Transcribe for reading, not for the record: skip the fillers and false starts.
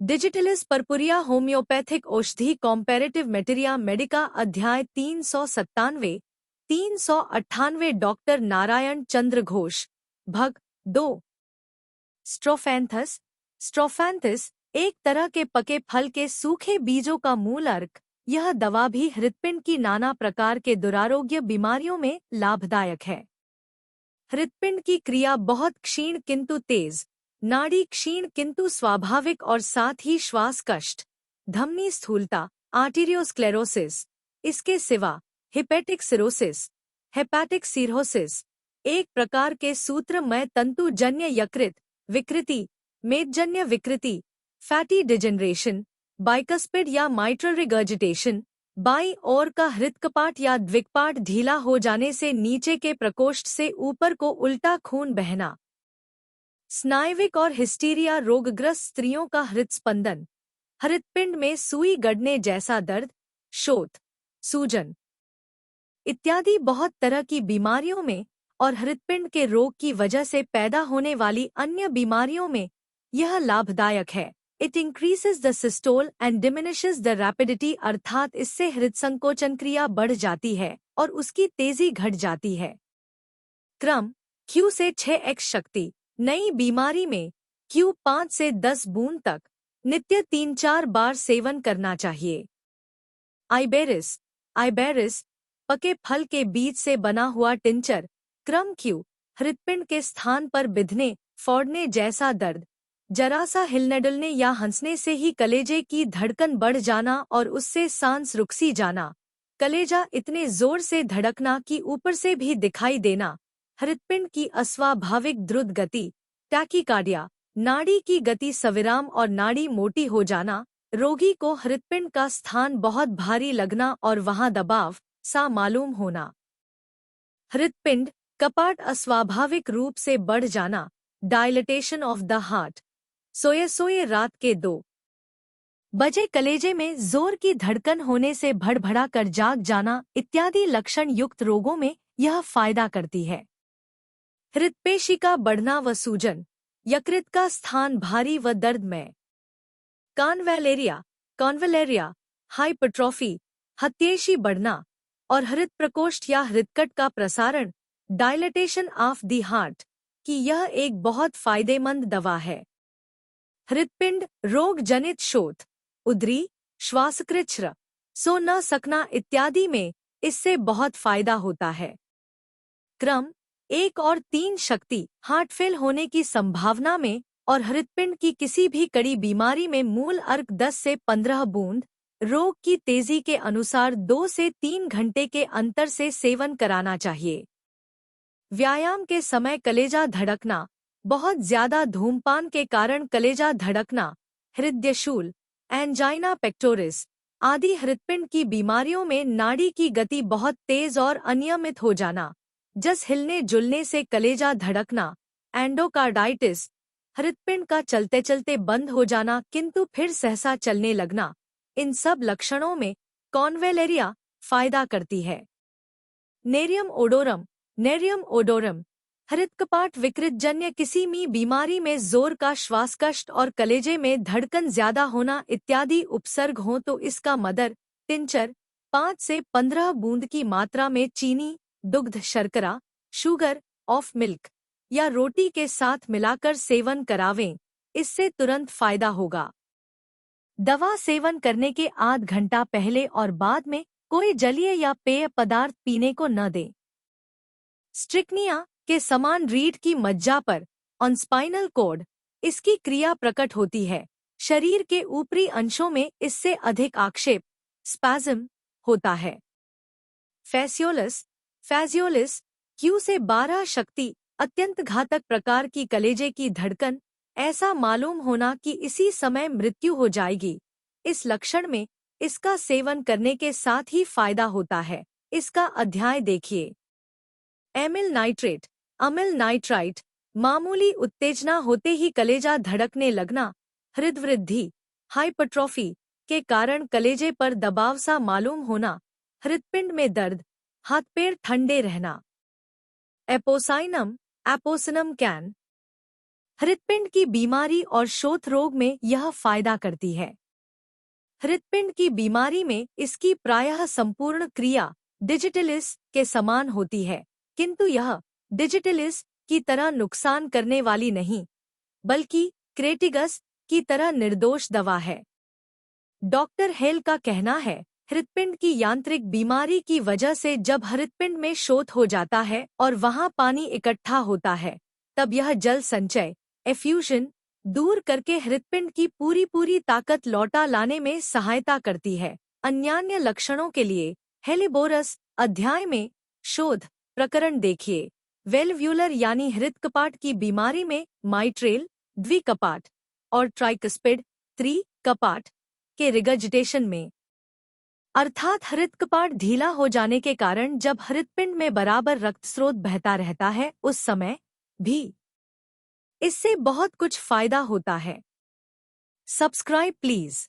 Digitalis परपुरिया homeopathic औषधि कॉम्पैरेटिव मेटेरिया Medica अध्याय 397 398 doctor Narayan चंद्र घोष भग 2 स्ट्रोफैंथस स्ट्रोफैंथिस एक तरह के पके फल के सूखे बीजों का मूल अर्क। यह दवा भी हृदपिंड की नाना प्रकार के दुरारोग्य बीमारियों में लाभदायक है। हृदपिंड की क्रिया बहुत क्षीण किंतु तेज, नाड़ी क्षीण किंतु स्वाभाविक और साथ ही श्वास कष्ट, धमनी स्थूलता, आर्टीरियोस्क्लेरोसिस। इसके सिवा हिपेटिक सिरोसिस, हेपाटिक सिरोसिस, एक प्रकार के सूत्रमय तंतुजन्य यकृत विकृति, मेदजन्य विकृति, फैटी डिजेनरेशन, बाइकस्पिड या माइट्रल रिगर्जिटेशन, बाईं ओर का हृदकपाट या द्विकपाट ढीला हो जाने से नीचे के प्रकोष्ठ से ऊपर को उल्टा खून बहना, स्नायविक और हिस्टीरिया रोगग्रस्त स्त्रियों का हृदस्पंदन, हृदपिंड में सुई गड़ने जैसा दर्द, शोथ, सूजन इत्यादि बहुत तरह की बीमारियों में और हृदपिंड के रोग की वजह से पैदा होने वाली अन्य बीमारियों में यह लाभदायक है। It increases the systole and diminishes the rapidity, अर्थात इससे हृदसंकोचन क्रिया बढ़ जाती है और उसकी तेजी घट जाती है। क्रम Q से 6x शक्ति। नई बीमारी में Q 5 से 10 बूंद तक नित्य 3-4 बार सेवन करना चाहिए। आइबेरिस पके फल के बीज से बना हुआ टिंचर। क्रम Q हृदपिंड के स्थान पर बिधने फोड़ने जैसा दर्द, जरा सा हिलने डुलने या हंसने से ही कलेजे की धड़कन बढ़ जाना और उससे सांस रुकसी जाना, कलेजा इतने जोर से धड़कना कि ऊपर से भी दिखाई देना, हृदपिंड की अस्वाभाविक द्रुत गति, टैकीकार्डिया, नाड़ी की गति सविराम और नाड़ी मोटी हो जाना, रोगी को हृदपिंड का स्थान बहुत भारी लगना और वहां दबाव सा मालूम होना, हृदपिंड कपाट अस्वाभाविक रूप से बढ़ जाना, डायलिटेशन ऑफ द हार्ट, सोए रात के 2 बजे कलेजे में जोर की धड़कन होने से भड़भड़ा कर जाग जाना इत्यादि लक्षण युक्त रोगों में यह फायदा करती है। हृदपेशी का बढ़ना व सूजन, यकृत का स्थान भारी व दर्दमय, कॉन्वेलेरिया, हाइपरट्रॉफी, हत्येशी बढ़ना और हृद प्रकोष्ठ या हृदकट का प्रसारण, डायलिटेशन ऑफ द हार्ट की यह एक बहुत फायदेमंद दवा है। हृदपिंड रोग जनित शोथ, उदरी, श्वासकृच्छ्र, सो न सकना इत्यादि में इससे बहुत फायदा होता है। क्रम 1 और 3 शक्ति हार्ट फेल होने की संभावना में और हृदपिंड की किसी भी कड़ी बीमारी में मूल अर्क 10 से 15 बूंद रोग की तेजी के अनुसार 2 से 3 घंटे के अंतर से सेवन कराना चाहिए। व्यायाम के समय कलेजा धड़कना, बहुत ज्यादा धूमपान के कारण कलेजा धड़कना, हृदयशूल, एंजाइना पेक्टोरिस आदि हृदपिंड की बीमारियों में नाड़ी की गति बहुत तेज और अनियमित हो जाना, जस हिलने जुलने से कलेजा धड़कना, एंडोकार्डाइटिस, हृदपिंड का चलते चलते बंद हो जाना किंतु फिर सहसा चलने लगना, इन सब लक्षणों में कॉन्वेलेरिया फायदा करती है। नेरियम ओडोरम हृदकपाट विकृत जन्य किसी भी बीमारी में जोर का श्वासकष्ट और कलेजे में धड़कन ज्यादा होना इत्यादि उपसर्ग हों तो इसका मदर टिंचर 5 से 15 बूंद की मात्रा में चीनी, दुग्ध, शर्करा, शुगर ऑफ मिल्क या रोटी के साथ मिलाकर सेवन करावें, इससे तुरंत फायदा होगा। दवा सेवन करने के आध घंटा पहले और बाद में कोई जलीय या पेय पदार्थ पीने को न दें। स्ट्रिक्निया के समान रीढ़ की मज्जा पर ऑन स्पाइनल कॉर्ड इसकी क्रिया प्रकट होती है। शरीर के ऊपरी अंशों में इससे अधिक आक्षेप स्पैज्म होता है। फैजियोलिस Q से 12 शक्ति अत्यंत घातक प्रकार की कलेजे की धड़कन, ऐसा मालूम होना कि इसी समय मृत्यु हो जाएगी। इस लक्षण में इसका सेवन करने के साथ ही फायदा होता है। इसका अध्याय देखिए। अमिल नाइट्राइट मामूली उत्तेजना होते ही कलेजा धड़कने लगना, हृदवृद्धि, हाइपरट्रॉफी के कारण कलेजे पर दबाव सा मालूम होना, हृदपिंड में दर्द, हाथ पैर ठंडे रहना। एपोसिनम कैन हृदपिंड की बीमारी और शोथ रोग में यह फायदा करती है। हृदपिंड की बीमारी में इसकी प्रायः संपूर्ण क्रिया डिजिटलिस के समान होती है, किंतु यह डिजिटलिस की तरह नुकसान करने वाली नहीं, बल्कि क्रेटिगस की तरह निर्दोष दवा है। डॉक्टर हेल का कहना है, हृदपिंड की यांत्रिक बीमारी की वजह से जब हृदपिंड में शोथ हो जाता है और वहां पानी इकट्ठा होता है, तब यह जल संचय एफ्यूजन दूर करके हृदपिंड की पूरी ताकत लौटा लाने में सहायता करती है। अन्यान्य लक्षणों के लिए हेलिबोरस अध्याय में शोध प्रकरण देखिए। वेलव्यूलर यानी हृदकपाट की बीमारी में माइट्रेल द्विकपाट और ट्राइकस्पिड त्रिकपाट के रिगर्जिटेशन में, अर्थात हृदकपाट ढीला हो जाने के कारण जब हृदपिंड में बराबर रक्त स्रोत बहता रहता है, उस समय भी इससे बहुत कुछ फायदा होता है। Subscribe please.